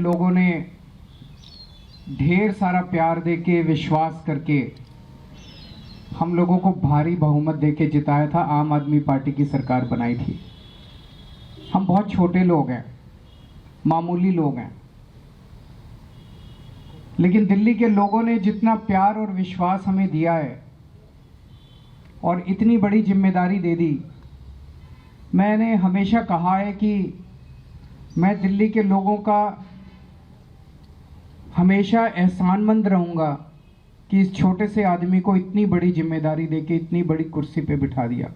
लोगों ने ढेर सारा प्यार देके, विश्वास करके हम लोगों को भारी बहुमत देके जिताया था, आम आदमी पार्टी की सरकार बनाई थी। हम बहुत छोटे लोग हैं, मामूली लोग हैं, लेकिन दिल्ली के लोगों ने जितना प्यार और विश्वास हमें दिया है और इतनी बड़ी जिम्मेदारी दे दी, मैंने हमेशा कहा है कि मैं दिल्ली के लोगों का हमेशा एहसानमंद रहूंगा कि इस छोटे से आदमी को इतनी बड़ी जिम्मेदारी देके इतनी बड़ी कुर्सी पे बिठा दिया।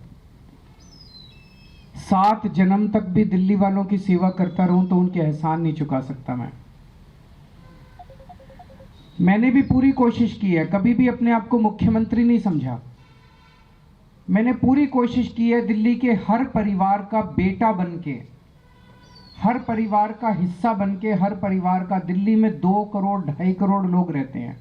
7 जन्म तक भी दिल्ली वालों की सेवा करता रहूं तो उनके एहसान नहीं चुका सकता मैंने भी पूरी कोशिश की है, कभी भी अपने आप को मुख्यमंत्री नहीं समझा। मैंने पूरी कोशिश की है दिल्ली के हर परिवार का बेटा बनके, हर परिवार का हिस्सा बनके, हर परिवार का, दिल्ली में 2 करोड़ 2.5 करोड़ लोग रहते हैं,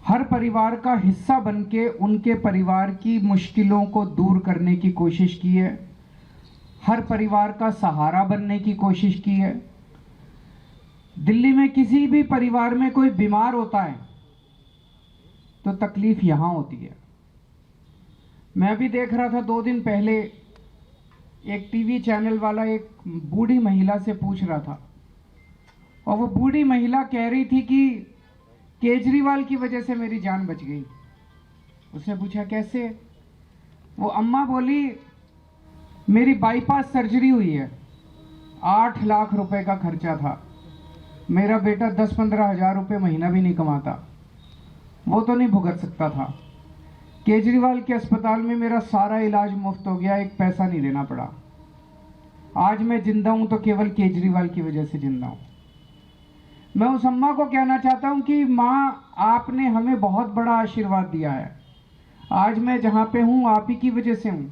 हर परिवार का हिस्सा बनके उनके परिवार की मुश्किलों को दूर करने की कोशिश की है, हर परिवार का सहारा बनने की कोशिश की है। दिल्ली में किसी भी परिवार में कोई बीमार होता है तो तकलीफ यहां होती है। मैं भी देख रहा था 2 दिन पहले, एक टीवी चैनल वाला एक बूढ़ी महिला से पूछ रहा था और वो बूढ़ी महिला कह रही थी कि केजरीवाल की वजह से मेरी जान बच गई। उसने पूछा कैसे? वो अम्मा बोली मेरी बाईपास सर्जरी हुई है, 8 लाख रुपए का खर्चा था, मेरा बेटा 10-15 हज़ार रुपये महीना भी नहीं कमाता, वो तो नहीं भुगत सकता था। केजरीवाल के अस्पताल में मेरा सारा इलाज मुफ्त हो गया, एक पैसा नहीं देना पड़ा। आज मैं जिंदा हूं तो केवल केजरीवाल की वजह से जिंदा हूं। मैं उस अम्मा को कहना चाहता हूं कि माँ, आपने हमें बहुत बड़ा आशीर्वाद दिया है, आज मैं जहां पे हूं आप ही की वजह से हूं,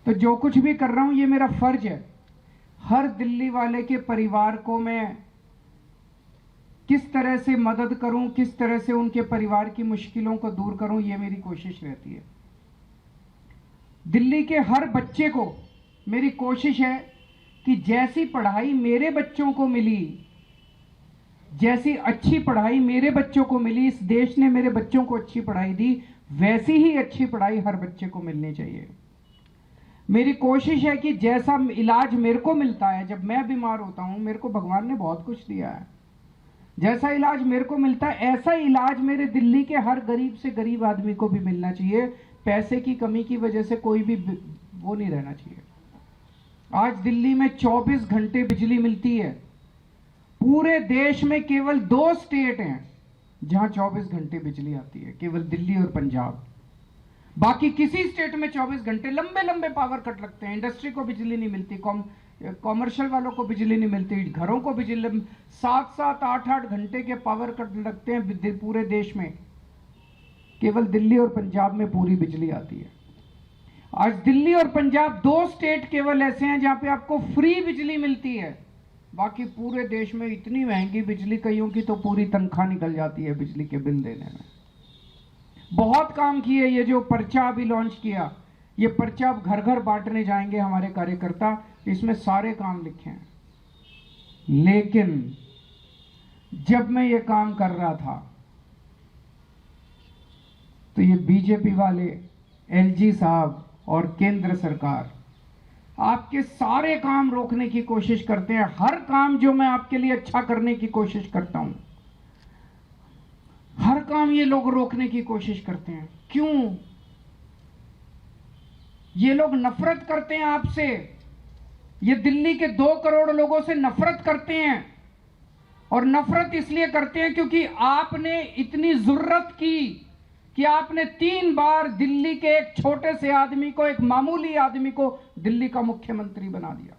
तो जो कुछ भी कर रहा हूं ये मेरा फर्ज है। हर दिल्ली वाले के परिवार को मैं किस तरह से मदद करूं, किस तरह से उनके परिवार की मुश्किलों को दूर करूं, ये मेरी कोशिश रहती है। दिल्ली के हर बच्चे को मेरी कोशिश है कि जैसी पढ़ाई मेरे बच्चों को मिली, जैसी अच्छी पढ़ाई मेरे बच्चों को मिली, इस देश ने मेरे बच्चों को अच्छी पढ़ाई दी, वैसी ही अच्छी पढ़ाई हर बच्चे को मिलनी चाहिए। मेरी कोशिश है कि जैसा इलाज मेरे को मिलता है जब मैं बीमार होता हूं, मेरे को भगवान ने बहुत कुछ दिया है, जैसा इलाज मेरे को मिलता है ऐसा इलाज मेरे दिल्ली के हर गरीब से गरीब आदमी को भी मिलना चाहिए। पैसे की कमी की वजह से कोई भी वो नहीं रहना चाहिए। आज दिल्ली में 24 घंटे बिजली मिलती है। पूरे देश में केवल 2 स्टेट हैं जहां 24 घंटे बिजली आती है, केवल दिल्ली और पंजाब। बाकी किसी स्टेट में 24 घंटे लंबे लंबे पावर कट लगते हैं। इंडस्ट्री को बिजली नहीं मिलती, कॉमर्शियल वालों को बिजली नहीं मिलती, घरों को बिजली 7-7 8-8 घंटे के पावर कट लगते हैं पूरे देश में। केवल दिल्ली और पंजाब में पूरी बिजली आती है। आज दिल्ली और पंजाब 2 स्टेट केवल ऐसे हैं जहां पे आपको फ्री बिजली मिलती है। बाकी पूरे देश में इतनी महंगी बिजली, कईयों की तो पूरी तनख्वाह निकल जाती है बिजली के बिल देने में। बहुत काम किए। ये जो पर्चा अभी लॉन्च किया, ये पर्चा अब घर घर बांटने जाएंगे हमारे कार्यकर्ता, इसमें सारे काम लिखे हैं। लेकिन जब मैं ये काम कर रहा था तो ये बीजेपी वाले, एलजी साहब और केंद्र सरकार आपके सारे काम रोकने की कोशिश करते हैं। हर काम जो मैं आपके लिए अच्छा करने की कोशिश करता हूं, हर काम ये लोग रोकने की कोशिश करते हैं। क्यों? ये लोग नफरत करते हैं आपसे। ये दिल्ली के 2 करोड़ लोगों से नफरत करते हैं, और नफरत इसलिए करते हैं क्योंकि आपने इतनी जुर्रत की कि आपने 3 बार दिल्ली के एक छोटे से आदमी को, एक मामूली आदमी को दिल्ली का मुख्यमंत्री बना दिया।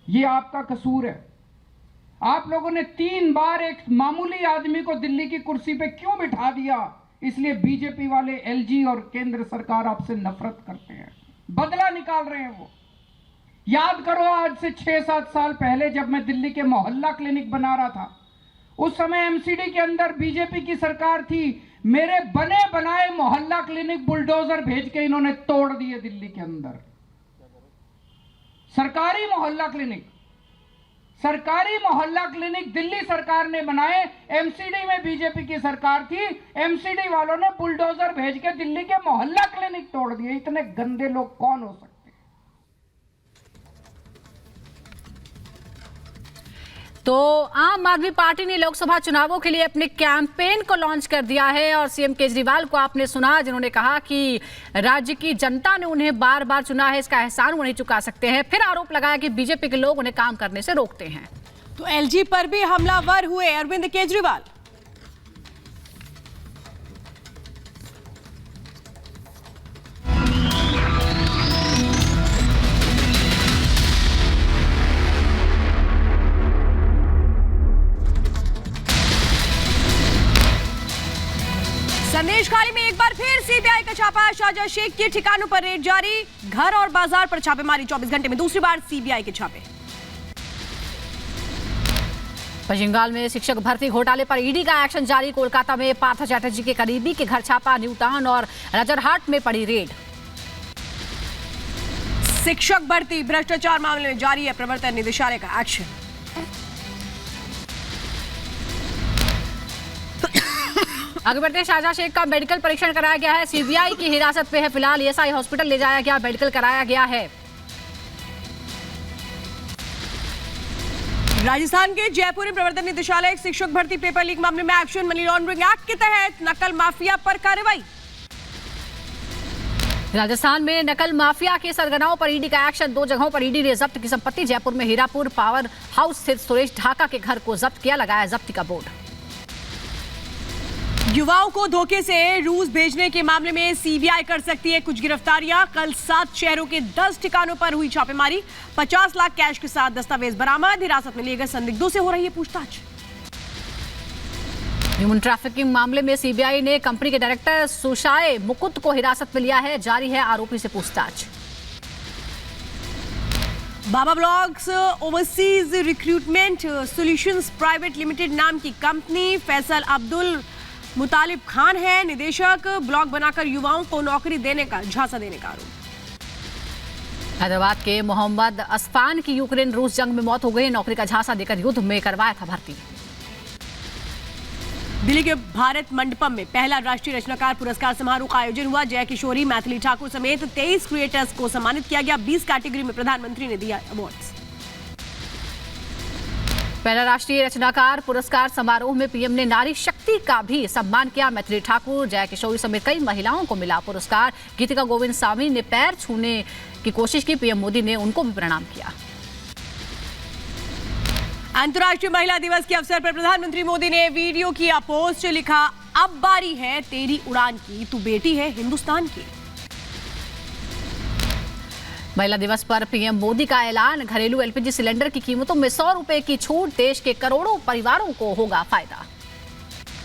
ये आपका कसूर है। आप लोगों ने 3 बार एक मामूली आदमी को दिल्ली की कुर्सी पे क्यों बिठा दिया? इसलिए बीजेपी वाले, एलजी और केंद्र सरकार आपसे नफरत करते हैं, बदला निकाल रहे हैं वो। याद करो, आज से 6-7 साल पहले जब मैं दिल्ली के मोहल्ला क्लिनिक बना रहा था, उस समय एमसीडी के अंदर बीजेपी की सरकार थी। मेरे बने बनाए मोहल्ला क्लिनिक बुलडोजर भेज के इन्होंने तोड़ दिए दिल्ली के अंदर, सरकारी मोहल्ला क्लिनिक। सरकारी मोहल्ला क्लिनिक दिल्ली सरकार ने बनाए। एमसीडी में बीजेपी की सरकार थी, एमसीडी वालों ने बुलडोजर भेज के दिल्ली के मोहल्ला क्लिनिक तोड़ दिए। इतने गंदे लोग कौन हो सकते? तो आम आदमी पार्टी ने लोकसभा चुनावों के लिए अपने कैंपेन को लॉन्च कर दिया है और सीएम केजरीवाल को आपने सुना, जिन्होंने कहा कि राज्य की जनता ने उन्हें बार बार चुना है, इसका एहसान वो नहीं चुका सकते हैं। फिर आरोप लगाया कि बीजेपी के लोग उन्हें काम करने से रोकते हैं। तो एलजी पर भी हमलावर हुए अरविंद केजरीवाल। संदेश खाली में एक बार फिर सीबीआई का छापा, शाहजहां शेख के ठिकानों पर रेड जारी, घर और बाजार पर छापेमारी। 24 घंटे में दूसरी बार सीबीआई के छापे। पश्चिम बंगाल में शिक्षक भर्ती घोटाले पर ईडी का एक्शन जारी। कोलकाता में पार्थ चैटर्जी के करीबी के घर छापा, न्यू टाउन और राजरहाट में पड़ी रेड। शिक्षक भर्ती भ्रष्टाचार मामले में जारी है प्रवर्तन निदेशालय का एक्शन। आगे बढ़ते हैं, शाहजहां शेख का मेडिकल परीक्षण कराया गया है। सीबीआई की हिरासत में है फिलहाल, ईएसआई हॉस्पिटल ले जाया गया, मेडिकल कराया गया है। राजस्थान के जयपुर में प्रवर्तन निदेशालय शिक्षक भर्ती पेपर लीक मामले में एक्शन। मनी लॉन्ड्रिंग एक्ट के तहत नकल माफिया पर कार्रवाई। राजस्थान में नकल माफिया के सरगनाओं पर ईडी का एक्शन। 2 जगहों पर ईडी ने जब्त की संपत्ति। जयपुर में हीरापुर पावर हाउस स्थित सुरेश ढाका के घर को जब्त किया, लगाया जब्ती का बोर्ड। युवाओं को धोखे से रूस भेजने के मामले में सीबीआई कर सकती है कुछ गिरफ्तारियां। कल 7 शहरों के 10 ठिकानों पर हुई छापेमारी। 50 लाख कैश के साथ दस्तावेज बरामद। हिरासत में लिए गए संदिग्धों से हो रही है पूछताछ। ह्यूमन ट्रैफिकिंग मामले में सीबीआई ने कंपनी के डायरेक्टर सुशाय मुकुंद को हिरासत में लिया है, जारी है आरोपी से पूछताछ। Baba blogs overseas recruitment solutions private limited नाम की कंपनी, फैसल अब्दुल मुतालिब खान है निदेशक। ब्लॉग बनाकर युवाओं को नौकरी देने का झांसा देने का आरोप। हैदराबाद के मोहम्मद असफान की यूक्रेन रूस जंग में मौत हो गई। नौकरी का झांसा देकर युद्ध में करवाया था भर्ती। दिल्ली के भारत मंडपम में पहला राष्ट्रीय रचनाकार पुरस्कार समारोह का आयोजन हुआ। जय किशोरी, मैथिली ठाकुर समेत 23 क्रिएटर्स को सम्मानित किया गया। 20 कैटेगरी में प्रधानमंत्री ने दिया अवार्ड्स। पहला राष्ट्रीय रचनाकार पुरस्कार समारोह में पीएम ने नारी शक्ति का भी सम्मान किया। मैथिली ठाकुर, जय किशोरी समेत कई महिलाओं को मिला पुरस्कार। गीतिका गोविंद स्वामी ने पैर छूने की कोशिश की, पीएम मोदी ने उनको भी प्रणाम किया। अंतर्राष्ट्रीय महिला दिवस के अवसर पर प्रधानमंत्री मोदी ने वीडियो किया पोस्ट, लिखा अब बारी है तेरी उड़ान की, तू बेटी है हिंदुस्तान की। महिला दिवस पर पीएम मोदी का ऐलान। घरेलू एलपीजी सिलेंडर की कीमतों में 100 रुपए की छूट, देश के करोड़ों परिवारों को होगा फायदा।